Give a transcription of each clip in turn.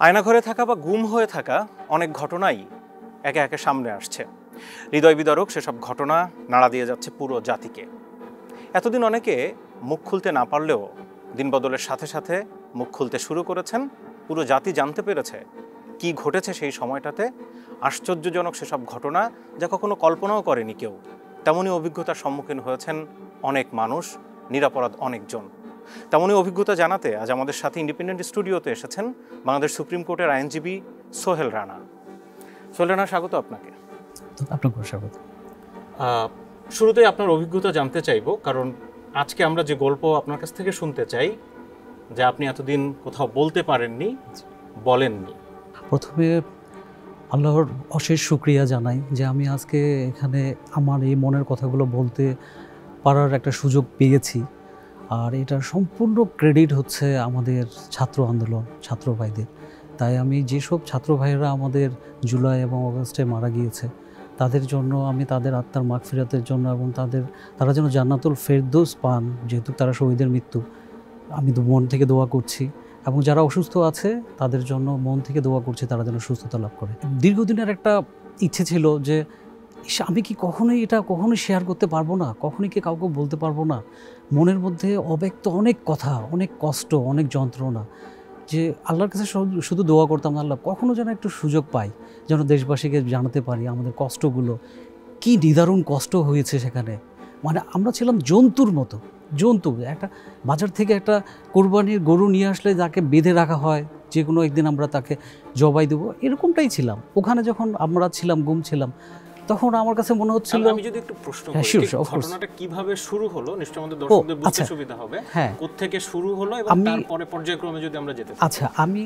আয়নাঘরে থাকা বা গুম হয়ে থাকা অনেক ঘটনাই একে একে সামনে আসছে। হৃদয় বিদারক সেসব ঘটনা নাড়া দিয়ে যাচ্ছে পুরো জাতিকে। এতদিন অনেকে মুখ খুলতে না পারলেও দিন বদলের সাথে সাথে মুখ খুলতে শুরু করেছেন। পুরো জাতি জানতে পেরেছে কি ঘটেছে সেই সময়টাতে। আশ্চর্যজনক সেসব ঘটনা যা কখনো কল্পনাও করেনি কেউ। তেমনই অভিজ্ঞতার সম্মুখীন হয়েছেন অনেক মানুষ, নিরপরাধ অনেকজন। তেমনই অভিজ্ঞতা জানাতে আজ আমাদের সাথে ইন্ডিপেন্ডেন্ট স্টুডিওতে এসেছেন বাংলাদেশ সুপ্রিম কোর্টের আইনজীবী সোহেল রানা। সোহেল রানা, স্বাগত আপনাকে। আপনাকে স্বাগত। শুরুতেই আপনার অভিজ্ঞতা জানতে চাইব, কারণ আজকে আমরা যে গল্প আপনার কাছ থেকে শুনতে চাই, যে আপনি এতদিন কোথাও বলতে পারেননি, বলেননি। প্রথমে আল্লাহর অশেষ শুকরিয়া জানাই যে আমি আজকে এখানে আমার এই মনের কথাগুলো বলতে পারার একটা সুযোগ পেয়েছি। আর এটার সম্পূর্ণ ক্রেডিট হচ্ছে আমাদের ছাত্র আন্দোলন, ছাত্র ভাইদের। তাই আমি যেসব ছাত্র ভাইয়েরা আমাদের জুলাই এবং অগস্টে মারা গিয়েছে তাদের জন্য আমি তাদের আত্মার মাগফিরাতের জন্য এবং তারা যেন জান্নাতুল ফেরদৌস পান, যেহেতু তারা শহীদের মৃত্যু, আমি মন থেকে দোয়া করছি। এবং যারা অসুস্থ আছে তাদের জন্য মন থেকে দোয়া করছি তারা যেন সুস্থতা লাভ করে। দীর্ঘদিনের একটা ইচ্ছে ছিল যে আমি কি কখনোই শেয়ার করতে পারবো না, কখনোই কি কাউকে বলতে পারবো না। মনের মধ্যে অব্যক্ত অনেক কথা, অনেক কষ্ট, অনেক যন্ত্রণা, যে আল্লাহর কাছে শুধু দোয়া করতাম, আল্লাহ কখনো যেন একটু সুযোগ পাই, যেন দেশবাসীকে জানাতে পারি আমাদের কষ্টগুলো। কি নিদারুণ কষ্ট হয়েছে সেখানে। মানে আমরা ছিলাম জন্তুর মতো। জন্তু, একটা বাজার থেকে একটা কোরবানির গরু নিয়ে আসলে যাকে বেঁধে রাখা হয়, যে কোনো একদিন আমরা তাকে জবাই দেবো, এরকমটাই ছিলাম ওখানে। যখন আমরা ছিলাম, গুম ছিলাম, তখন আমার কাছে মনে হচ্ছিল। আমি যদি একটু প্রশ্ন করি, ঘটনাটা কিভাবে শুরু হলো নিশ্চয়ই আমাদের দর্শকদের বুঝতে সুবিধা হবে। হ্যাঁ, কোথা থেকে শুরু হলো এবং তারপরে পর্যায়ক্রমে যদি আমরা যেতে। আচ্ছা, আমি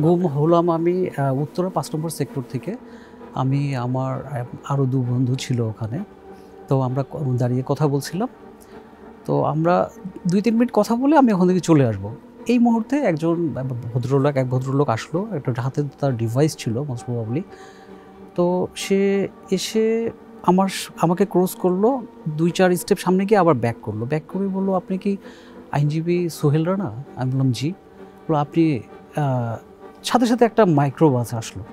গুম হলাম আমি উত্তরা 5 নম্বর সেক্টর থেকে। আমি আমার আরও 2 বন্ধু ছিল ওখানে। তো আমরা দাঁড়িয়ে কথা বলছিলাম। তো আমরা 2-3 মিনিট কথা বলে আমি ওখান থেকে চলে আসবো। এই মুহূর্তে এক ভদ্রলোক আসলো, একটা হাতে তার ডিভাইস ছিল মোস্ট প্রবাবলি। তো সে এসে আমাকে ক্রস করলো, 2-4 স্টেপ সামনে গিয়ে আবার ব্যাক করে বললো, আপনি কি আইনজীবী সোহেল রানা? আমি বললাম জি। বললো আপনি সাথে সাথে একটা মাইক্রোবাস আসলো,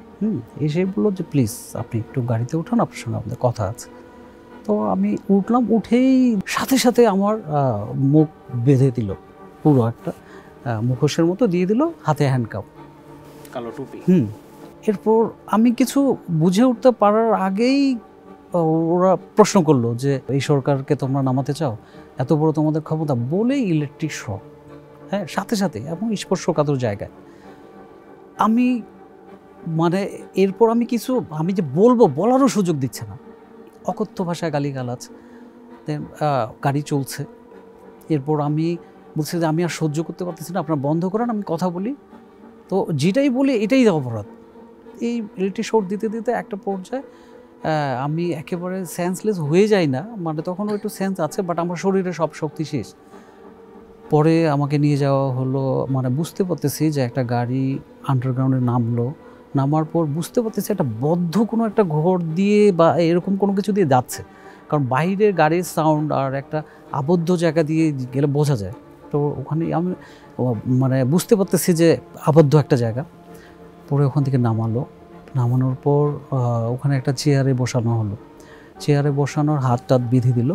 এসে বললো যে প্লিজ আপনি একটু গাড়িতে উঠান, আপনার সঙ্গে আমাদের কথা আছে। তো আমি উঠলাম, উঠেই সাথে সাথে আমার মুখ বেঁধে দিল, পুরো একটা মুখোশের মতো দিয়ে দিল, হাতে হ্যান্ডকাপ, কালো টুপি। এরপর আমি কিছু বুঝে উঠতে পারার আগেই ওরা প্রশ্ন করলো যে এই সরকারকে তোমরা নামাতে চাও, এত বড় তোমাদের ক্ষমতা, বলেই ইলেকট্রিক শক। হ্যাঁ, সাথে সাথে, এবং স্পর্শকাতর জায়গায়। আমি মানে এরপর আমি যে বলারও সুযোগ দিচ্ছে না, অকথ্য ভাষায় গালিগালাজ। গাড়ি চলছে। এরপর আমি বলছি যে আমি আর সহ্য করতে পারতেছি না, আপনারা বন্ধ করেন, আমি কথা বলি। তো যেটাই বলি এটাই অপরাধ। এই ইলেকট্রিক শক দিতে দিতে একটা পর্যায়ে আমি একেবারে সেন্সলেস হয়ে যাই না, মানে তখনও একটু সেন্স আছে, বাট আমার শরীরে সব শক্তি শেষ। পরে আমাকে নিয়ে যাওয়া হলো, মানে বুঝতে পারতেছি যে একটা গাড়ি আন্ডারগ্রাউন্ডে নামার পর বুঝতে পারতেছি একটা বদ্ধ কোনো একটা ঘর দিয়ে বা এরকম কোনো কিছু দিয়ে যাচ্ছে, কারণ বাইরের গাড়ির সাউন্ড আর একটা আবদ্ধ জায়গা দিয়ে গেলে বোঝা যায়। তো ওখানে আমি মানে বুঝতে পারতেছি যে আবদ্ধ একটা জায়গা। পরে ওখান থেকে নামানোর পর ওখানে একটা চেয়ারে বসানো হলো। চেয়ারে বসানোর হাত বেঁধে দিল,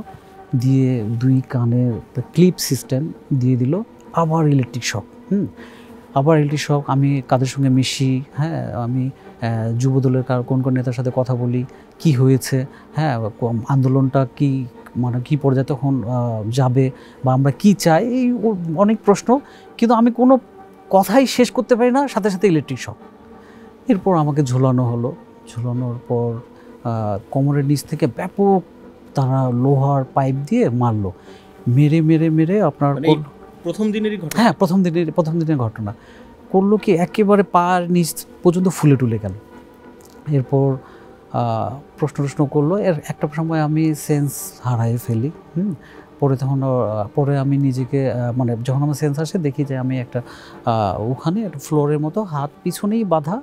দিয়ে 2 কানের ক্লিপ সিস্টেম দিয়ে দিল। আবার ইলেকট্রিক শক। আমি কাদের সঙ্গে মিশি, হ্যাঁ, আমি যুবদলের কোন নেতার সাথে কথা বলি, কি হয়েছে, হ্যাঁ, আন্দোলনটা কি পর্যায়ে তখন যাবে, বা আমরা কি চাই, এই অনেক প্রশ্ন। কিন্তু আমি কোনো কথাই শেষ করতে পারি না, সাথে সাথে ইলেকট্রিক শক। এরপর আমাকে ঝুলানোর পর কোমরের নিচ থেকে ব্যাপক তারা লোহার পাইপ দিয়ে মারলো, মেরে আপনার প্রথম দিনেরই ঘটনা। হ্যাঁ, প্রথম দিনের ঘটনা করলো কি, একেবারে পার নিচ পর্যন্ত ফুলে টুলে গেল। এরপর প্রশ্ন করলো। একটা সময় আমি সেন্স হারাই ফেলি। পরে আমি নিজেকে, মানে যখন আমার সেন্স আসে, দেখি যে আমি একটা ওখানে একটা ফ্লোরের মতো, হাত পিছনেই বাঁধা,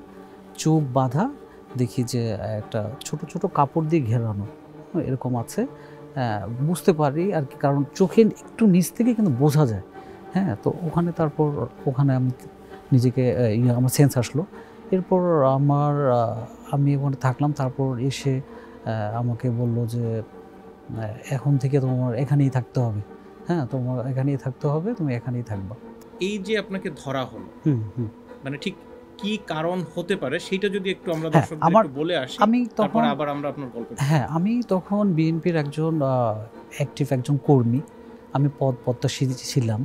চোখ বাঁধা, দেখি যে একটা ছোট ছোট কাপড় দিয়ে ঘেরানো এরকম আছে। বুঝতে পারি আর কি, কারণ চোখের একটু নিচ থেকে কিন্তু বোঝা যায়। হ্যাঁ, তো ওখানে আমি নিজেকে আমার সেন্স আসলো। এরপর আমি ওখানে থাকলাম। তারপর এসে আমাকে বলল যে এখন থেকে তোমার এখানেই থাকতে হবে, হ্যাঁ তোমার এখানেই থাকতে হবে, তুমি এখানেই থাকবা। এই যে আপনাকে ধরা হলো, হুম। মানে ঠিক কি কারণ হতে পারে সেটা যদি একটু আমরা হ্যাঁ, দর্শকদের একটু বলে আসি, তারপর আবার আমরা আপনার গল্পটা। হ্যাঁ, আমি তখন বিএনপির একজন অ্যাক্টিভ একজন কর্মী। আমি পদপ্রত্যাশী ছিলাম,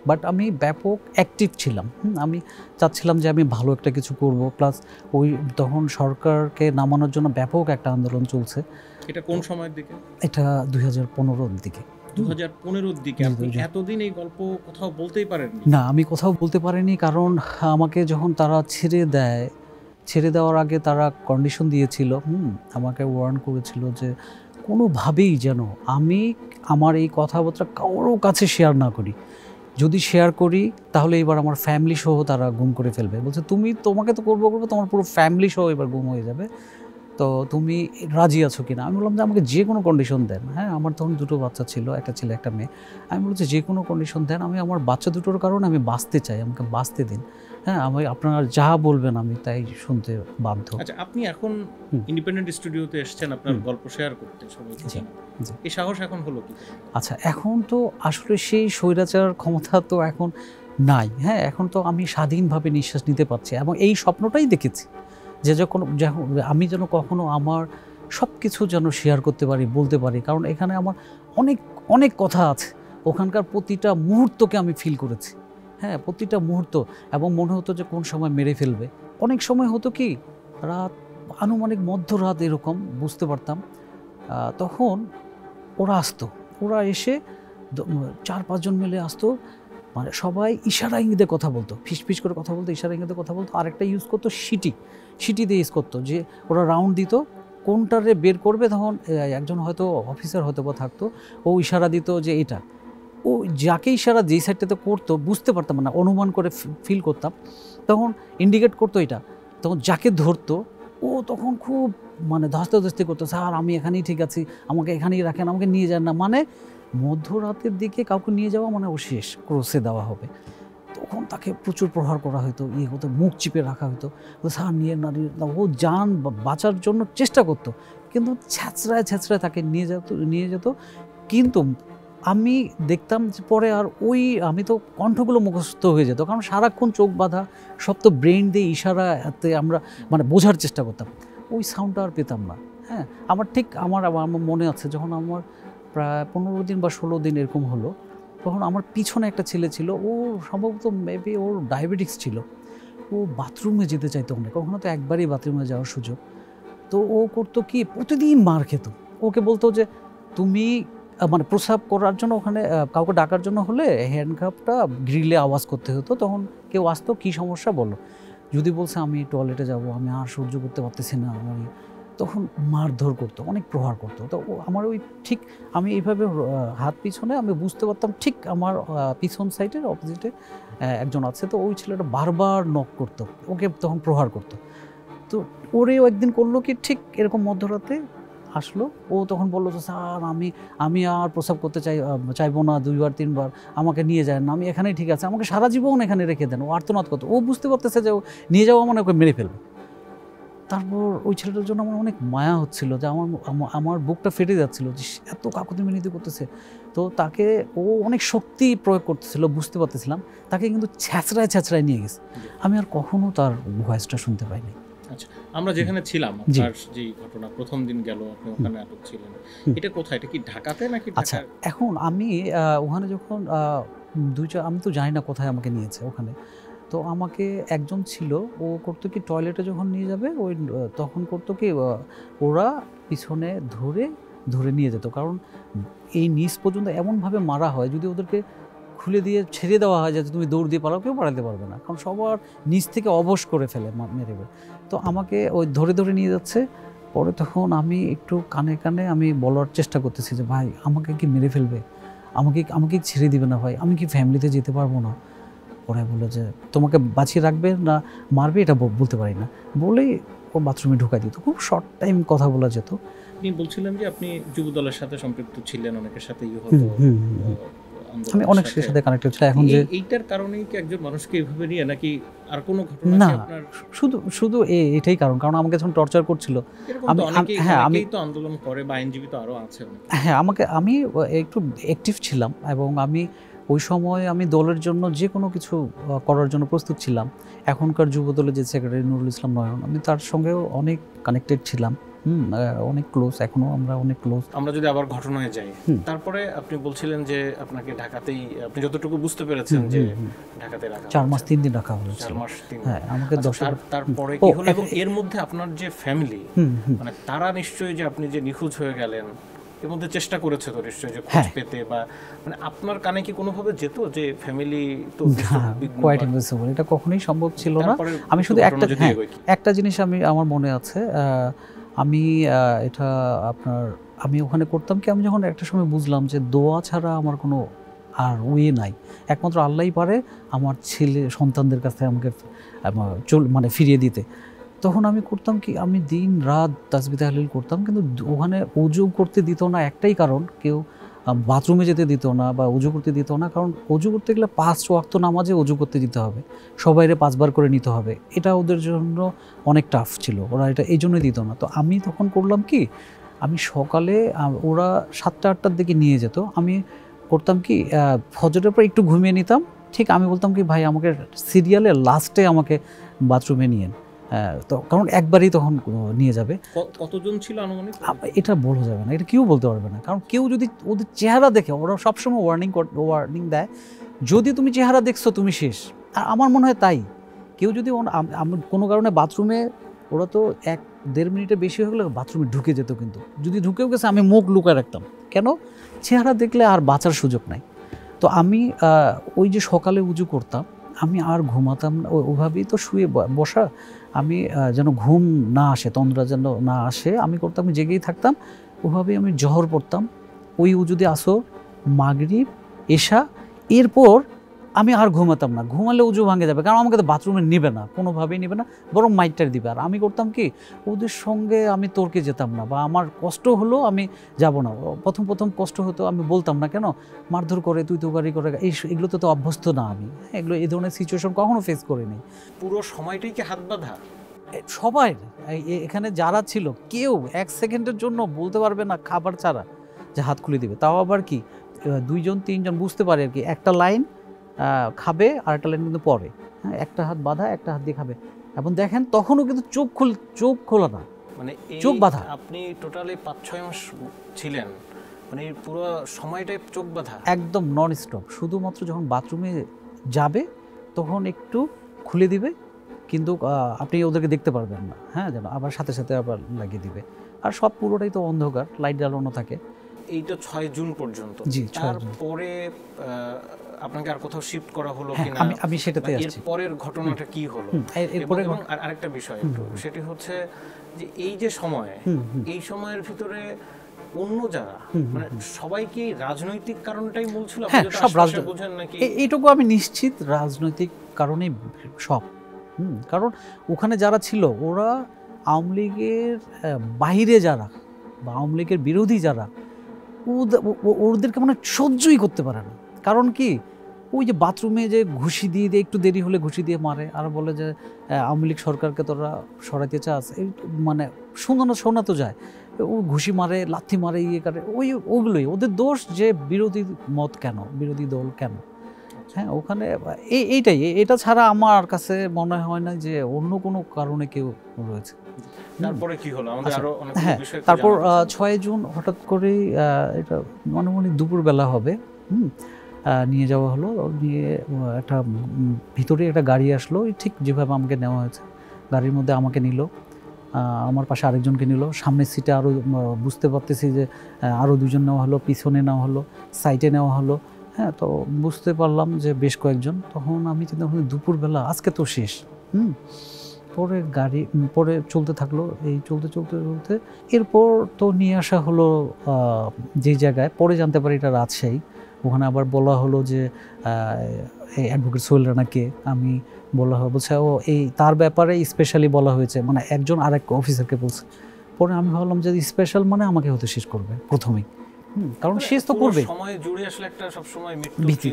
বাট আমি ব্যাপক অ্যাক্টিভ ছিলাম। আমি চাচ্ছিলাম যে আমি ভালো একটা কিছু করব, প্লাস ওই তখন সরকারকে নামানোর জন্য ব্যাপক একটা আন্দোলন চলছে। এটা কোন সময়ের দিকে? এটা 2015-র দিকে। 2015-র দিকে। আপনি এতদিন এই গল্প কোথাও বলতেই পারেননি? না, আমি কোথাও বলতে পারিনি, কারণ আমাকে যখন তারা ছেড়ে দেওয়ার আগে তারা কন্ডিশন দিয়েছিল, আমাকে ওয়ার্ন করেছিল যে কোনোভাবেই যেন আমি আমার এই কথাবার্তা কারোর কাছে শেয়ার না করি। যদি শেয়ার করি তাহলে এবার আমার ফ্যামিলি সহ তারা গুম করে ফেলবে। বলছে তোমাকে তো করবো, তোমার পুরো ফ্যামিলি সহ এবার গুম হয়ে যাবে, তো তুমি রাজি আছো কিনা? আমি বললাম যে আমাকে যে কোনো কন্ডিশন দেন। হ্যাঁ, আমার তখন দুটো বাচ্চা ছিল, একটা ছেলে একটা মেয়ে। আমি বলছি যে কোনো কন্ডিশন দেন, আমি আমার বাচ্চা দুটোর কারণে আমি বাঁচতে চাই, আমাকে বাঁচতে দিন। হ্যাঁ, আমি আপনারা যা বলবেন আমি তাই শুনতে বাধ্য। আচ্ছা, আপনি এখন ইন্ডিপেন্ডেন্ট স্টুডিওতে এসেছেন আপনার গল্প শেয়ার করতে সবাইকে। এই সাহস এখন হলো কি? আচ্ছা, এখন তো আসলে সেই স্বৈরাচার ক্ষমতা তো এখন নাই। হ্যাঁ, এখন তো আমি স্বাধীনভাবে নিঃশ্বাস নিতে পারছি, এবং এই স্বপ্নটাই দেখেছি যে আমি যেন কখনো আমার সব কিছু যেন শেয়ার করতে পারি, বলতে পারি, কারণ এখানে আমার অনেক অনেক কথা আছে। ওখানকার প্রতিটা মুহূর্তকে আমি ফিল করেছি। হ্যাঁ, প্রতিটা মুহূর্ত, এবং মনে হতো যে কোন সময় মেরে ফেলবে। অনেক সময় হতো কি রাত আনুমানিক মধ্যরাত এরকম বুঝতে পারতাম, তখন ওরা এসে 4-5 জন মিলে আসতো, মানে সবাই ইশারা ইঙ্গিতে কথা বলতো, ফিস করে কথা বলতো, ইশারা ইঙ্গিতে কথা বলতো। আরেকটা ইউজ করতো সিটি দিয়ে ইউজ করতো, যে ওরা রাউন্ড দিত কোনটারে বের করবে, তখন একজন হয়তো অফিসার হয়তো বা থাকতো, ও ইশারা দিত যে এটা, ও যাকে ইশারা যেই সাইডটাতে করতো বুঝতে পারতাম না, অনুমান করে ফিল করতাম, তখন ইন্ডিকেট করতো এটা, তখন যাকে ধরতো ও তখন খুব মানে ধস্তাধস্তি করতো, স্যার আমি এখানেই ঠিক আছি, আমাকে এখানেই রাখেন, আমাকে নিয়ে যান না। মানে মধ্যরাতের দিকে কাউকে নিয়ে যাওয়া মানে ও শেষ, ক্রসে দেওয়া হবে। তখন তাকে প্রচুর প্রহার করা হতো, হতো, মুখ চিপে রাখা হতো, স্যার নিয়ে না, ও যান বাঁচার জন্য চেষ্টা করতো, কিন্তু ছ্যাঁচড়ায় তাকে নিয়ে যেত। কিন্তু আমি দেখতাম যে পরে আর আমি তো কণ্ঠগুলো মুখস্থ হয়ে যেত, কারণ সারাক্ষণ চোখ বাঁধা, সব তো ব্রেন দিয়ে ইশারাতে আমরা মানে বোঝার চেষ্টা করতাম, ওই সাউন্ডটা আর পেতাম না। হ্যাঁ, আমার মনে আছে যখন আমার প্রায় 15 দিন বা 16 দিন এরকম হলো, তখন আমার পিছনে একটা ছেলে ছিল, ও সম্ভবত মেবি ওর ডায়াবেটিক্স ছিল, ও বাথরুমে যেতে চাইতো অনেক, কখনো তো একবারই বাথরুমে যাওয়ার সুযোগ। তো ও করতো কি, প্রতিদিন মার খেত। ওকে বলতো যে তুমি মানে প্রস্রাব করার জন্য ওখানে কাউকে ডাকার জন্য হলে হ্যান্ডকাপটা গ্রিলে আওয়াজ করতে হতো, তখন কেউ আসতো, কী সমস্যা বলো, যদি বলছে আমি টয়লেটে যাব, আমি আর সহ্য করতে পারতেছি না, আমি তখন মারধর করতো, অনেক প্রহার করতো। তো আমার ঠিক আমি এইভাবে হাত পিছনে আমি বুঝতে পারতাম ঠিক আমার পিছন সাইডের অপোজিটে একজন আছে, তো ওই ছেলেটা বারবার নক করতো, ওকে তখন প্রহার করতো। তো ওরেও একদিন করলো কি, ঠিক এরকম মধ্যরাতে আসলো, ও তখন বললো যে স্যার আমি আর প্রস্রাব করতে চাইবো না, 2বার 3বার আমাকে নিয়ে যায় না, আমি এখানেই ঠিক আছে, আমাকে সারা জীবন এখানে রেখে দেন। ও আর্তনাদ করতো, ও বুঝতে পারতেছে যে ও নিয়ে যাওয়া মানে ওকে মেরে ফেলবে। তারপর ওই ছেলেটার জন্য আমার অনেক মায়া হচ্ছিল, যে আমার বুকটা ফেটে যাচ্ছিল যে এত কাকুতি মিনতি করতেছে। তো তাকে ও অনেক শক্তি প্রয়োগ করতেছিল, বুঝতে পারতেছিলাম, তাকে কিন্তু ছ্যাঁচড়ায় নিয়ে গেছে। আমি আর কখনো তার ভয়েসটা শুনতে পাইনি। আচ্ছা, আমরা যেখানে ছিলাম, আপনার যে ঘটনা প্রথম দিন গেল, আপনি ওখানে আটক ছিলেন, এটা কোথায়? এটা কি ঢাকাতে নাকি? আচ্ছা, এখন আমি ওখানে যখন আমি তো জানি না কোথায় আমাকে নিয়েছে ওখানে, তো আমাকে একজন ছিল, ও করতো কি টয়লেটে যখন নিয়ে যাবে তখন করতো কি ওরা পিছনে ধরে নিয়ে যেত, কারণ এই নিচ পর্যন্ত এমনভাবে মারা হয়, যদি ওদেরকে খুলে দিয়ে ছেড়ে দেওয়া হয় যাতে তুমি দৌড় দিয়ে পালাও, কেউ পালাতে পারবে না, কারণ সবার নিচ থেকে অবশ করে ফেলে মেরে। তো আমাকে ওই ধরে নিয়ে যাচ্ছে। পরে তখন আমি একটু কানে আমি বলার চেষ্টা করতেছি যে ভাই আমাকে কি মেরে ফেলবে, আমাকে ছেড়ে দিবে না ভাই, আমি কি ফ্যামিলিতে যেতে পারবো না। পরে বললো যে তোমাকে বাঁচিয়ে রাখবে না মারবে এটা বলতে পারি না, বলেই ও বাথরুমে ঢুকাই দিত। খুব শর্ট টাইম কথা বলা যেত। আপনি বলছিলেন যে আপনি যুবদলের সাথে সম্পৃক্ত ছিলেন, অনেকের সাথে হতো, আমি অনেক সাথে কানেক্টেড ছিলাম। এখন যে এইটার কারণেই কি একজন মানুষকে এইভাবে নিয়ে, নাকি আর কোনো ঘটনা না, কি আপনার? শুধু এটাই কারণ আমাকে যখন টর্চার করছিল। আমি তো আন্দোলন করে বা আইনজীবী তো আরো আছে। হ্যাঁ, আমি একটু অ্যাক্টিভ ছিলাম এবং আমি ওই সময় আমি দলের জন্য যে কোনো কিছু করার জন্য প্রস্তুত ছিলাম। এখনকার যুব দলের যে সেক্রেটারি নুরুল ইসলাম নয়ন, আমি তার সঙ্গেও অনেক কানেক্টেড ছিলাম, অনেক ক্লোজ, এখনো আমরা অনেক ক্লোজ। আমরা যদি আবার ঘটনায় যাই, তারপরে আপনি বলছিলেন যে আপনাকে ঢাকাতেই, আপনি যতটুকু বুঝতে পেরেছেন যে ঢাকাতে রাখা 4 মাস 3 দিন রাখা হয়েছে। 4 মাস 3 দিন। হ্যাঁ, আমাকে 10 তারপরে কি হলো? এবং এর মধ্যে আপনার যে ফ্যামিলি, মানে তারা নিশ্চয়ই যে আপনি যে নিখোঁজ হয়ে গেলেন এর মধ্যে চেষ্টা করেছে তো নিশ্চয়ই যে খোঁজ পেতে, বা মানে আপনার কানে কি কোনোভাবে যেত যে ফ্যামিলি তো কোয়াইট ইম্পসিবল, এটা কখনোই সম্ভব ছিল না। আমি শুধু একটা জিনিস আমার মনে আছে, আমি এটা আমি ওখানে করতাম কি, আমি যখন একটা সময় বুঝলাম যে দোয়া ছাড়া আমার কোনো আর ওয়ে নাই, একমাত্র আল্লাহই পারে আমার ছেলে সন্তানদের কাছে আমাকে মানে ফিরিয়ে দিতে। তখন আমি করতাম কি, আমি দিন রাত তাসবিহ তাহলিল করতাম, কিন্তু ওখানে উজু করতে দিত না। একটাই কারণ, কেউ বাথরুমে যেতে দিত না বা উজু করতে দিত না, কারণ উজু করতে গেলে 5 ওয়াক্ত নামাজে উজু করতে দিতে হবে, সবাইরে 5 বার করে নিতে হবে। এটা ওদের জন্য অনেক টাফ ছিল, ওরা এটা এই জন্যই দিত না। তো আমি তখন করলাম কি, আমি সকালে, ওরা 7টা-8টার দিকে নিয়ে যেত, আমি করতাম কি, ফজরের পর একটু ঘুমিয়ে নিতাম। ঠিক আমি বলতাম কি, ভাই আমাকে সিরিয়ালের লাস্টে আমাকে বাথরুমে নিয়েন। তো কারণ একবারই তখন নিয়ে যাবে। কতজন ছিল আনুমানিক এটা বলা যাবে না, এটা কেউ বলতে পারবে না, কারণ কেউ যদি ওদের চেহারা দেখে, ওরা সবসময় ওয়ার্নিং দেয়, যদি তুমি চেহারা দেখছো তুমি শেষ। আর আমার মনে হয় তাই, কেউ যদি কোনো কারণে বাথরুমে, ওরা তো 1-1.5 মিনিটের বেশি হয়ে গেলে বাথরুমে ঢুকে যেত, কিন্তু যদি ঢুকেও গেছে আমি মুখ লুকায় রাখতাম, কেন, চেহারা দেখলে আর বাঁচার সুযোগ নাই। তো আমি ওই যে সকালে উজু করতাম, আমি আর ঘুমাতাম না, ওইভাবেই তো শুয়ে বসা, আমি যেন ঘুম না আসে, তন্দ্রা যেন না আসে, আমি করতাম, আমি জেগেই থাকতাম। ওইভাবেই আমি জহর পড়তাম, ওই উজুদে আসর, মাগরিব, এশা, এরপর আমি আর ঘুমাতাম না। ঘুমালে উজু ভাঙে যাবে, কারণ আমাকে তো বাথরুমে নেবে না, কোনোভাবেই নেবে না, বরং মাইটটার দিবে। আর আমি করতাম কি, ওদের সঙ্গে আমি তর্কে যেতাম না, বা আমার কষ্ট হলো আমি যাব না। প্রথম কষ্ট হতো, আমি বলতাম না, কেন, মারধর করে, তুই তোকারি করে, এগুলো তো অভ্যস্ত না আমি, এগুলো এই ধরনের সিচুয়েশন কখনো ফেস করিনি। পুরো সময়টাই কি হাত বাঁধা? সবাই এখানে যারা ছিল, কেউ 1 সেকেন্ডের জন্য বলতে পারবে না খাবার ছাড়া যে হাত খুলে দিবে। তাও আবার কি 2-3 জন বুঝতে পারে আর কি, একটা লাইন খাবে আর একটা লাইন কিন্তু পরে, হ্যাঁ, একটা হাত বাঁধা, একটা হাত দিয়ে খাবে। এবং দেখেন তখনও কিন্তু চোখ খোলা না, মানে চোখ বাঁধা। আপনি টোটালি 5-6 মাস ছিলেন, মানে পুরো সময়টাই চোখ বাঁধা, একদম নন স্টপ। শুধুমাত্র যখন বাথরুমে যাবে তখন একটু খুলে দিবে, কিন্তু আপনি ওদেরকে দেখতে পারবেন না, হ্যাঁ, যেন আবার সাথে সাথে আবার লাগিয়ে দিবে। আর সব পুরোটাই তো অন্ধকার, লাইট জ্বালানো থাকে। এইটা 6 জুন পর্যন্ত। তারপরে আপনাকে আর কোথাও শিফট করা হলো কিনা, আমি সেটাতে আসছি। এর পরের ঘটনাটা কি হলো? এবং আরেকটা বিষয় একটু, সেটি হচ্ছে যে এই যে সময়, এই সময়ের ভিতরে অন্য যারা, মানে সবাই কি রাজনৈতিক কারণটাই মূল ছিল? সব রাজনৈতিক, এইটুকু আমি নিশ্চিত, রাজনৈতিক কারণেই সব। কারণ ওখানে যারা ছিল, ওরা আওয়ামী লীগের বাইরে যারা বা আওয়ামী লীগের বিরোধী যারা, ওদেরকে মানে সহ্যই করতে পারে না। কারণ কি, ওই যে বাথরুমে যে ঘুষি দিয়ে একটু দেরি হলে ঘুষি দিয়ে মারে, আর বলে যে আওয়ামী লীগ সরকারকে তোরা সরাইতে চাস, এই মানে শোনা তো যায়, ও ঘুষি মারে, লাথি মারে, ইয়ে করে, ওগুলোই ওদের দোষ, যে বিরোধী মত কেন, বিরোধী দল কেন। হ্যাঁ, ওখানে এইটাই, এটা ছাড়া আমার কাছে মনে হয় না যে অন্য কোনো কারণে কেউ রয়েছে। তারপরে কি হলো? আমাদের আরো অনেক বিষয়। তারপর 6 জুন হঠাৎ করেই, এটা মনে দুপুরবেলা হবে, নিয়ে যাওয়া হলো। নিয়ে একটা ভিতরে একটা গাড়ি আসলো, ঠিক যেভাবে আমাকে নেওয়া হয়েছে, গাড়ির মধ্যে আমাকে নিল, আমার পাশে আরেকজনকে নিল, সামনের সিটে আরও বুঝতে পারতেছি যে আরও 2জন নেওয়া হলো, পিছনে নেওয়া হলো, সাইডে নেওয়া হলো। হ্যাঁ, তো বুঝতে পারলাম যে বেশ কয়েকজন। তখন আমি চিন্তা করলাম দুপুরবেলা, আজকে তো শেষ। পরে গাড়ি পরে চলতে থাকলো, এই চলতে এরপর তো নিয়ে আসা হলো যে জায়গায়, পরে জানতে পারি এটা রাজশাহী। ওখানে আবার বলা হলো যে অ্যাডভোকেট সোহেল রানাকে, আমি বলছে ও এই তার ব্যাপারে স্পেশালি বলা হয়েছে, মানে একজন আরেক অফিসারকে বলছে। পরে আমি ভাবলাম যে স্পেশাল মানে আমাকে হতে শেষ করবে প্রথমেই। কারণ শেষ তো করবে সময় জুড়ে আসলে একটা সব সময় ভীতি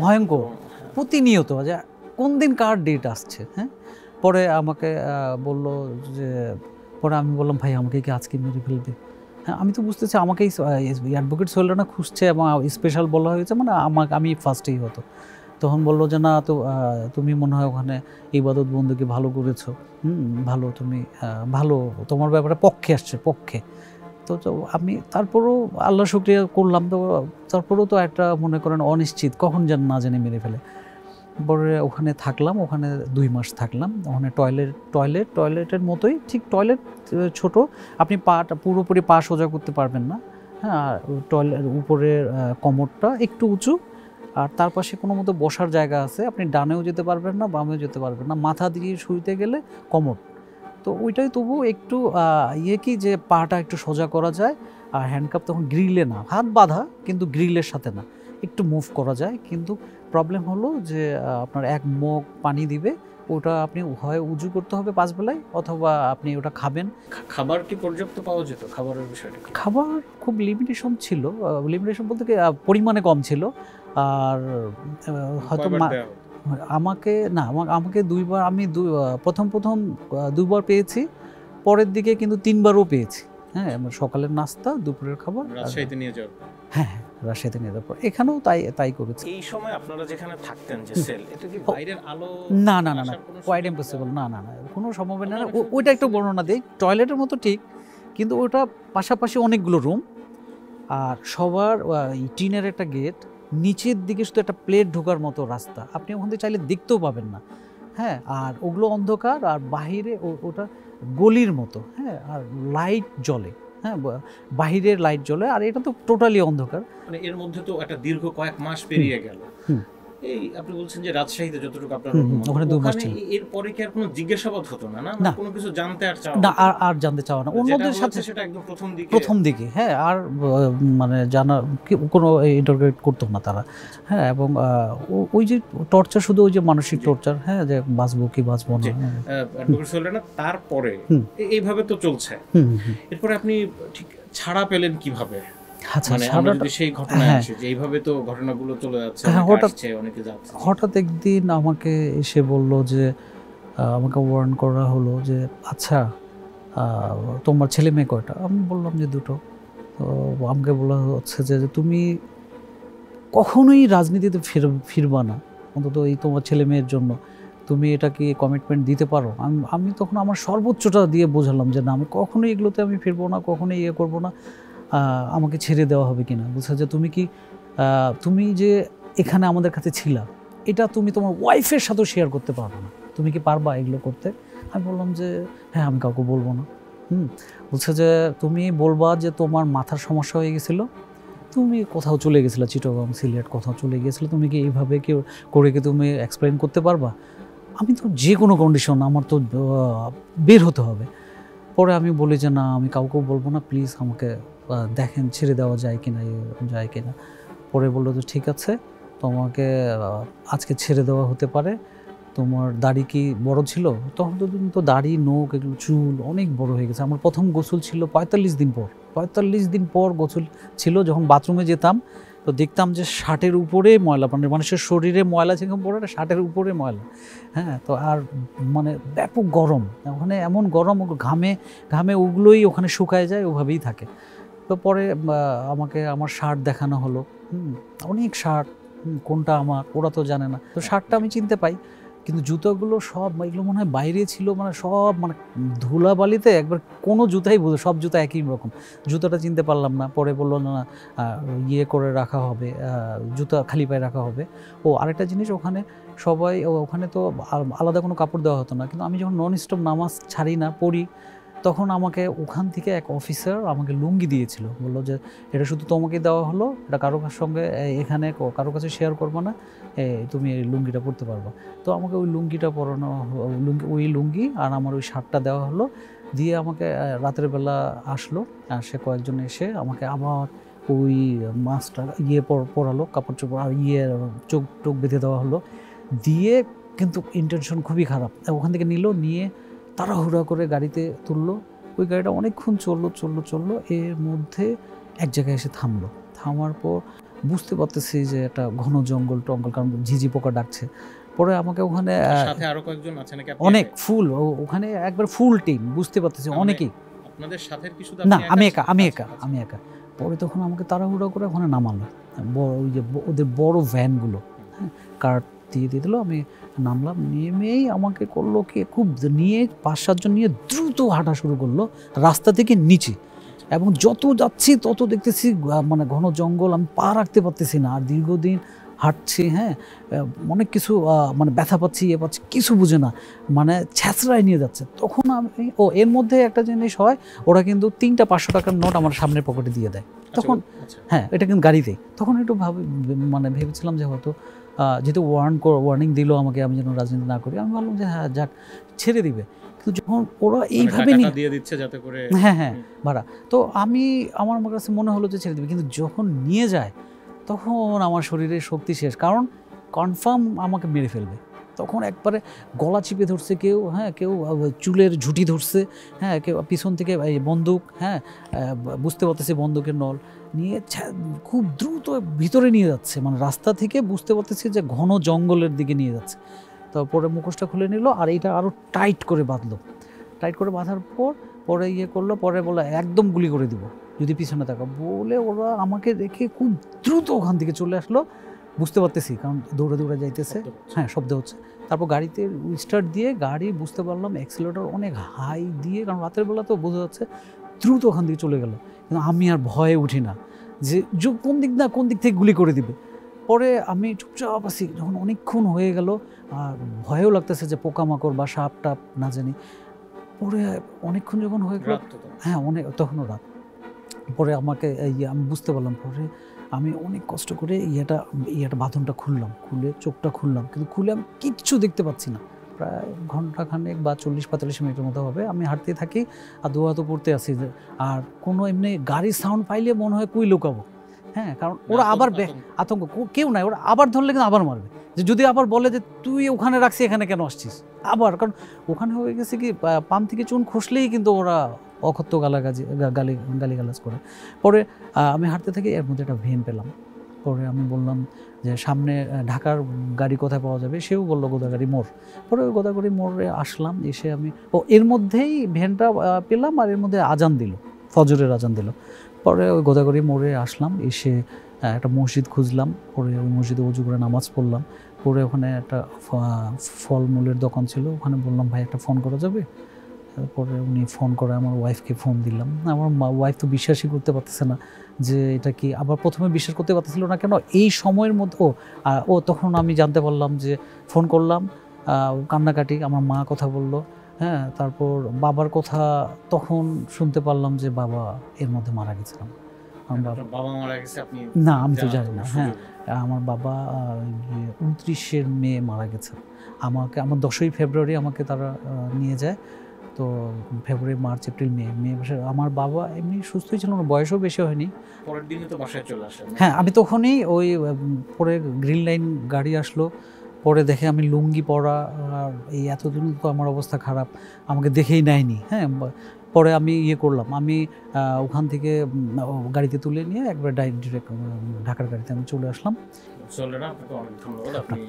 ভয়ঙ্কর প্রতিনিয়ত যে কোন দিন কার ডেট আসছে। হ্যাঁ, পরে আমাকে বলল যে, পরে আমি বললাম ভাই আমাকে কি আজকে মেরে ফেলবে? হ্যাঁ, আমি তো বুঝতেছি আমাকেই অ্যাডভোকেট সোহেলরানা খুঁজছে এবং স্পেশাল বলা হয়েছে, মানে আমি ফার্স্টেই হতো। তখন বললো যে না তো তুমি মনে হয় ওখানে ইবাদত বন্দুকে ভালো করেছো, ভালো তুমি ভালো তোমার ব্যাপারে পক্ষে আসছে পক্ষে। তো আমি তারপরেও আল্লাহ শুকরিয়া করলাম। তো তারপরেও তো একটা মনে করেন অনিশ্চিত কখন যেন না জানি মেরে ফেলে। পরে ওখানে থাকলাম, ওখানে 2 মাস থাকলাম। ওখানে টয়লেটের মতোই, ঠিক টয়লেট ছোট, আপনি পুরোপুরি পা সোজা করতে পারবেন না। হ্যাঁ, টয়লেট উপরের কমোডটা একটু উঁচু, আর তার পাশে কোনো মতো বসার জায়গা আছে, আপনি ডানেও যেতে পারবেন না বামেও যেতে পারবেন না, মাথা দিয়ে শুইতে গেলে কমোড। তো ওইটাই তবু একটু কি যে পাটা একটু সোজা করা যায়, আর হ্যান্ডকাপ তখন গ্রিলে না, হাত বাঁধা কিন্তু গ্রিলের সাথে না, একটু মুভ করা যায়। কিন্তু প্রবলেম হলো যে আপনার 1 মগ পানি দিবে, ওটা আপনি হয় উজু করতে হবে 5 বেলায়, অথবা আপনি ওটা খাবেন। খাবার কি পর্যাপ্ত পাওয়া যেত? খাবারের বিষয়টা খাবার খুব লিমিটেশন ছিল, লিমিটেশন বলতে কি পরিমাণে কম ছিল। আর হয়তো আমাকে 2 বার, আমি প্রথম 2 বার পেয়েছি, পরের দিকে কিন্তু 3 বারও পেয়েছি। হ্যাঁ, সকালের নাস্তা, দুপুরের খাবার রাজশাহীতে নিয়ে যাওয়ার। হ্যাঁ, রাজশাহীতে নিয়ে যাওয়ার পর এখানেও তাই করেছি। এই সময় আপনারা যেখানে থাকতেন যে সেল, এটা কি বাইরের আলো? না, কোয়াইট ইম্পসিবল, না কোনো সম্ভাবনা না। ওইটা একটু বর্ণনা দিই। টয়লেটের মতো ঠিক, কিন্তু ওটা পাশাপাশি অনেকগুলো রুম, আর সবার টিনের একটা গেট, নিচের দিকে শুধু একটা প্লেট ঢোকার মতো রাস্তা, আপনি ওখান থেকে চাইলে দেখতেও পাবেন না। হ্যাঁ, আর ওগুলো অন্ধকার, আর বাহিরে ওটা গলির মতো। হ্যাঁ, আর লাইট জ্বলে, হ্যাঁ বাহিরের লাইট জ্বলে, আর এটা তো টোটালি অন্ধকার। মানে এর মধ্যে তো একটা দীর্ঘ কয়েক মাস পেরিয়ে গেল। এই আপনি বলছেন যে রাজশাহীতে যতটুকু আপনার ওখানে 2 মাস ছিল, এরপরে কি আর কোনো জিজ্ঞাসাবাদ হতো না? না কোনো কিছু জানতে আর চাওয়া না, আর জানতে চাওয়া না অন্যদের সাথে, সেটা একদম প্রথম দিকে। হ্যাঁ, আর মানে জানা কোনো ইন্টারোগেট করতো না তারা। হ্যাঁ, এবং ওই যে টর্চার, শুধু ওই যে মানসিক টর্চার, হ্যাঁ, যে বাঁচবো কি বাঁচবো না। তারপরে এইভাবে তো চলছে, এরপরে আপনি ঠিক ছাড়া পেলেন কিভাবে? আচ্ছা, সেই ঘটনা আসে যে এইভাবে তো ঘটনাগুলো চলে যাচ্ছে, অনেকে যাচ্ছে। হঠাৎ একদিন আমাকে এসে বলল যে, আমাকে ওয়ার্ন করা হলো যে আচ্ছা তোমার ছেলে মেয়ে কয়টা? আমি বললাম যে 2টো। তো আমাকে বলা হচ্ছে যে তুমি কখনোই রাজনীতিতে ফিরবা না, অন্তত এই তোমার ছেলে মেয়ের জন্য তুমি এটা কি কমিটমেন্ট দিতে পারো? আমি তখন আমার সর্বোচ্চটা দিয়ে বোঝালাম যে না, আমি কখনোই এগুলোতে আমি ফিরবো না, কখনোই করবো না, আমাকে ছেড়ে দেওয়া হবে কিনা। বলছে যে তুমি যে এখানে আমাদের কাছে ছিলা, এটা তুমি তোমার ওয়াইফের সাথেও শেয়ার করতে পারবে না, তুমি কি পারবা এগুলো করতে? আমি বললাম যে হ্যাঁ, আমি কাউকে বলবো না। বলছে যে তুমি বলবা যে তোমার মাথার সমস্যা হয়ে গেছিলো, তুমি কোথাও চলে গেছিলা, চিটাগং সিলেট কোথাও চলে গিয়েছিলে, তুমি কি এইভাবে কেউ করে কি তুমি এক্সপ্লেন করতে পারবা? আমি তো যে কোনো কন্ডিশন, আমার তো বের হতে হবে। পরে আমি বলি যে না, আমি কাউকেও বলবো না, প্লিজ আমাকে দেখেন ছেড়ে দেওয়া যায় কিনা। পরে বললো যে ঠিক আছে, তোমাকে আজকে ছেড়ে দেওয়া হতে পারে। তোমার দাড়ি কি বড় ছিল? তখন তো দাড়ি, নখ, এগুলো চুল অনেক বড় হয়ে গেছে। আমার প্রথম গোসল ছিল 45 দিন পর গোসল ছিল। যখন বাথরুমে যেতাম তো দেখতাম যে শার্টের উপরে ময়লা, মানে মানুষের শরীরে ময়লা যেরকম পড়ে না, শার্টের উপরে ময়লা। হ্যাঁ, তো আর মানে ব্যাপক গরম ওখানে, এমন গরম, ঘামে ওগুলোই ওখানে শুকায় যায়, ওভাবেই থাকে। তো পরে আমাকে আমার শার্ট দেখানো হলো, অনেক শার্ট, কোনটা আমার ওরা তো জানে না। তো শার্টটা আমি চিনতে পাই, কিন্তু জুতোগুলো সব এগুলো মনে হয় বাইরে ছিল, মানে সব মানে ধুলাবালিতে একবার কোনো জুতাই সব জুতা একই রকম, জুতোটা চিনতে পারলাম না। পরে বললো না করে রাখা হবে, জুতা খালি পায়ে রাখা হবে। ও আরেকটা জিনিস, ওখানে সবাই, ওখানে তো আলাদা কোনো কাপড় দেওয়া হতো না, কিন্তু আমি যখন নন স্টপ নামাজ ছাড়ি না, পড়ি, তখন আমাকে ওখান থেকে এক অফিসার আমাকে লুঙ্গি দিয়েছিল, বললো যে এটা শুধু তোমাকে দেওয়া হলো, এটা কারো সঙ্গে এখানে কারো কাছে শেয়ার করবো না, তুমি এই লুঙ্গিটা পরতে পারবা। তো আমাকে ওই লুঙ্গিটা পরানো, ওই লুঙ্গি আর আমার ওই শার্টটা দেওয়া হলো, দিয়ে আমাকে রাতের বেলা আসলো, সে কয়েকজন এসে আমাকে আবার ওই মাস্কটা পরালো, কাপড় চোপড়, আর চোখ বেঁধে দেওয়া হলো, দিয়ে কিন্তু ইন্টেনশন খুবই খারাপ। ওখান থেকে নিয়ে তাড়াহুড়া করে গাড়িতে তুললো। ওই গাড়িটা অনেকক্ষণ চললো, এর মধ্যে এক জায়গায় এসে থামলো। থামার পর বুঝতে পারতেছি যে একটা ঘন জঙ্গল টঙ্গল, কারণ ঝিঝি পোকা ডাকছে। পরে আমাকে ওখানে সাথে আরো কয়েকজন আছে নাকি? অনেক ফুল, ওখানে একবার ফুল টিম, বুঝতে পারতেছি অনেকেই। আপনাদের সাথে কি শুধু না, আমি একা। পরে তখন আমাকে তাড়াহুড়ো করে ওখানে নামালো, ওই যে ওদের বড় ভ্যানগুলো, হ্যাঁ, কার্ট দিয়ে দিল। আমি নামলাম, নেমেই আমাকে করলো কি, খুব নিয়ে 5-7 জন নিয়ে দ্রুত হাঁটা শুরু করলো রাস্তা থেকে নিচে। এবং যত যাচ্ছি তত দেখতেছি মানে ঘন জঙ্গল, আমি পা রাখতে পারতেছি না। আর দীর্ঘদিন হাঁটছি, হ্যাঁ, অনেক কিছু মানে ব্যথা পাচ্ছি, পাচ্ছি, কিছু বুঝে না, মানে ছ্যাঁচড়ায় নিয়ে যাচ্ছে। তখন আমি এর মধ্যে একটা জিনিস হয়, ওরা কিন্তু 3টা 500 টাকার নোট আমার সামনের পকেটে দিয়ে দেয় তখন। হ্যাঁ, এটা কিন্তু গাড়িতেই। তখন একটু মানে ভেবেছিলাম যে হয়তো যেহেতু ওয়ার্নিং দিল আমাকে, আমি যেন রাজনীতি না করি, আমি ভাবলাম যে হ্যাঁ যাক, ছেড়ে দিবে। কিন্তু যখন ওরা এইভাবে দিয়ে দিচ্ছে যাতে করে, হ্যাঁ ভাড়া, তো আমার কাছে মনে হলো যে ছেড়ে দিবে। কিন্তু যখন নিয়ে যায় তখন আমার শরীরের শক্তি শেষ, কারণ কনফার্ম আমাকে মেরে ফেলবে। তখন একবারে গলা চিপে ধরছে কেউ, হ্যাঁ, কেউ চুলের ঝুঁটি ধরছে, হ্যাঁ, কেউ পিছন থেকে এই বন্দুক, হ্যাঁ, বুঝতে পারতেছি বন্দুকের নল নিয়ে খুব দ্রুত ভিতরে নিয়ে যাচ্ছে, মানে রাস্তা থেকে বুঝতে পারতেছি যে ঘন জঙ্গলের দিকে নিয়ে যাচ্ছে। তারপরে মুখোশটা খুলে নিল আর এটা আরও টাইট করে বাঁধলো। টাইট করে বাঁধার পরে করলো, পরে বলে একদম গুলি করে দিব যদি পিছনে থাকা, বলে ওরা আমাকে দেখে খুব দ্রুত ওখান থেকে চলে আসলো। বুঝতে পারতেছি কারণ দৌড়ে যাইতেছে, হ্যাঁ, শব্দ হচ্ছে। তারপর গাড়িতে স্টার্ট দিয়ে গাড়ি, বুঝতে পারলাম অ্যাক্সিলারেটর অনেক হাই দিয়ে, কারণ রাতের বেলা তো বোঝা যাচ্ছে, দ্রুত ওখান থেকে চলে গেল। কিন্তু আমি আর ভয়ে উঠি না যে কোন দিক থেকে গুলি করে দিবে। পরে আমি চুপচাপ আছি, যখন অনেকক্ষণ হয়ে গেল, আর ভয়ও লাগতেছে যে পোকামাকড় বা সাপ টাপ না জানি। পরে অনেকক্ষণ যখন হয়ে গেল, হ্যাঁ, তখনও রাত। পরে আমাকে আমি বুঝতে পারলাম, পরে আমি অনেক কষ্ট করে ইয়েটা বাঁধনটা খুলে চোখটা খুললাম, কিন্তু খুলে আমি কিচ্ছু দেখতে পাচ্ছি না। প্রায় ঘন্টাখানেক বা 40-45 মিনিটের মতো হবে আমি হাঁটতে থাকি আর দোয়া তো পড়তে আসি। আর কোনো এমনি গাড়ির সাউন্ড পাইলে মনে হয় কই লুকাবো, হ্যাঁ, কারণ ওরা আবার আতঙ্ক, কেউ নাই, ওরা আবার ধরলে কিন্তু আবার মারবে। যে যদি আবার বলে যে তুই ওখানে রাখছি, এখানে কেন আসছিস আবার, কারণ ওখানে হয়ে গেছে কি, পান থেকে চুন খসলেই কিন্তু ওরা অকথ্য গালিগালাজ করে। পরে আমি হাঁটতে থাকি, এর মধ্যে একটা ভ্যান পেলাম। পরে আমি বললাম যে সামনে ঢাকার গাড়ি কোথায় পাওয়া যাবে, সেও বললো গোদাগাড়ি মোড়। পরে ওই গোদাগাড়ি মোড়ে আসলাম, এসে আমি এর মধ্যেই ভ্যানটা পেলাম, আর এর মধ্যে আজান দিল, ফজরের আজান দিল। পরে ওই গোদাগাড়ি মোড়ে আসলাম, এসে একটা মসজিদ খুঁজলাম। পরে ওই মসজিদে উজু করে নামাজ পড়লাম। পরে ওখানে একটা ফলমূলের দোকান ছিল, ওখানে বললাম ভাই একটা ফোন করা যাবে। তারপরে উনি ফোন করে আমার ওয়াইফকে ফোন দিলাম। আমার ওয়াইফ তো বিশ্বাসই করতে পারতেছে না যে এটা কি, আবার প্রথমে বিশ্বাস করতে পারতেছিল না কেন এই সময়ের মধ্যে। তখন আমি জানতে পারলাম যে ফোন করলাম, কান্নাকাটি, আমার মা কথা বলল, হ্যাঁ, তারপর বাবার কথা তখন শুনতে পারলাম যে বাবা এর মধ্যে মারা গেছিলাম। বাবা মারা গেছে আপনি? না, আমি তো জানি না। হ্যাঁ, আমার বাবা 29 মে মারা গেছে। আমার 10ই ফেব্রুয়ারি আমাকে তারা নিয়ে যায়। তো ফেব্রুয়ারি, মার্চ, এপ্রিল, মে মাসে আমার বাবা এমনি সুস্থই ছিল না, বয়সও বেশি হয়নি। পরের দিনই তো বাসায় চলে আসেন? হ্যাঁ, আমি তখনই ওই পরে গ্রিন লাইন গাড়ি আসলো, পরে দেখে আমি লুঙ্গি পরা, আর এই এতদিন তো আমার অবস্থা খারাপ, আমাকে দেখেই নেয়নি। হ্যাঁ, পরে আমি করলাম, আমি ওখান থেকে গাড়িতে তুলে নিয়ে একবার ডিরেক্ট ঢাকার গাড়িতে আমি চলে আসলাম। আপনাকে অনেক ধন্যবাদ, আপনি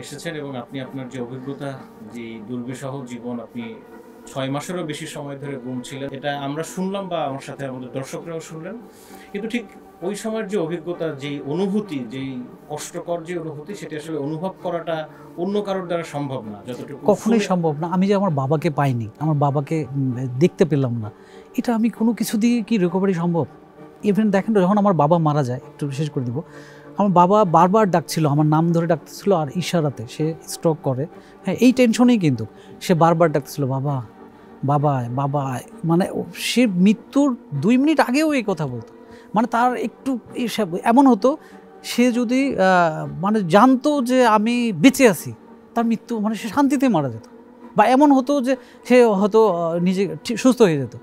এসেছেন এবং আপনি আপনার যে অভিজ্ঞতা, যে দুর্বিষহ জীবন, আপনি 6 মাসেরও বেশি সময় ধরে গুম ছিলেন, এটা আমরা শুনলাম বা আমার সাথে আমাদের দর্শকরাও শুনলেন। কিন্তু ঠিক ওই সময়ের যে অভিজ্ঞতা, যে অনুভূতি, যে কষ্টকর যে অনুভূতি, সেটা আসলে অনুভব করাটা অন্য কারোর দ্বারা সম্ভব না, যতটুকু কখনোই সম্ভব না। আমি যে আমার বাবাকে পাইনি, আমার বাবাকে দেখতে পেলাম না, এটা আমি কোনো কিছু দিয়ে কি রিকভারি সম্ভব? ইভেন দেখেন, যখন আমার বাবা মারা যায়, একটু বিশেষ করে দিব, আমার বাবা বারবার ডাকছিল, আমার নাম ধরে ডাকতেছিল, আর ইশারাতে, সে স্ট্রোক করে, হ্যাঁ, এই টেনশনেই কিন্তু সে বারবার ডাকতেছিল বাবা বাবা বাবা, মানে সে মৃত্যুর 2 মিনিট আগেও এই কথা বলতো। মানে তার একটু এমন হতো, সে যদি মানে জানতো যে আমি বেঁচে আছি, তার মৃত্যু মানে সে শান্তিতে মারা যেত, বা এমন হতো যে সে হয়তো নিজে সুস্থ হয়ে যেত।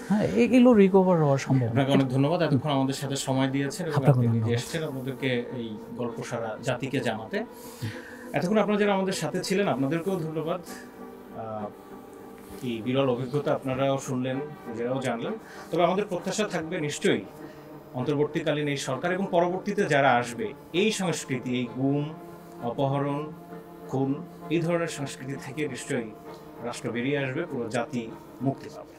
হ্যাঁ, এগুলো রিকভার হওয়া সম্ভব। আপনাকে অনেক ধন্যবাদ, এতক্ষণ আমাদের সাথে সময় দিয়েছেন এবং আপনি নিজে এসেছেন আপনাদেরকে এই গল্প সারা জাতিকে জানাতে। এতক্ষণ আপনারা যারা আমাদের সাথে ছিলেন, আপনাদেরকেও ধন্যবাদ। এই বিরল অভিজ্ঞতা আপনারাও শুনলেন, নিজেরাও জানলেন। তবে আমাদের প্রত্যাশা থাকবে নিশ্চয়ই অন্তর্বর্তীকালীন এই সরকার এবং পরবর্তীতে যারা আসবে এই সংস্কৃতি, এই গুম, অপহরণ, খুন, এই ধরনের সংস্কৃতি থেকে নিশ্চয়ই রাষ্ট্র বেরিয়ে আসবে, পুরো জাতি মুক্তি পাবে।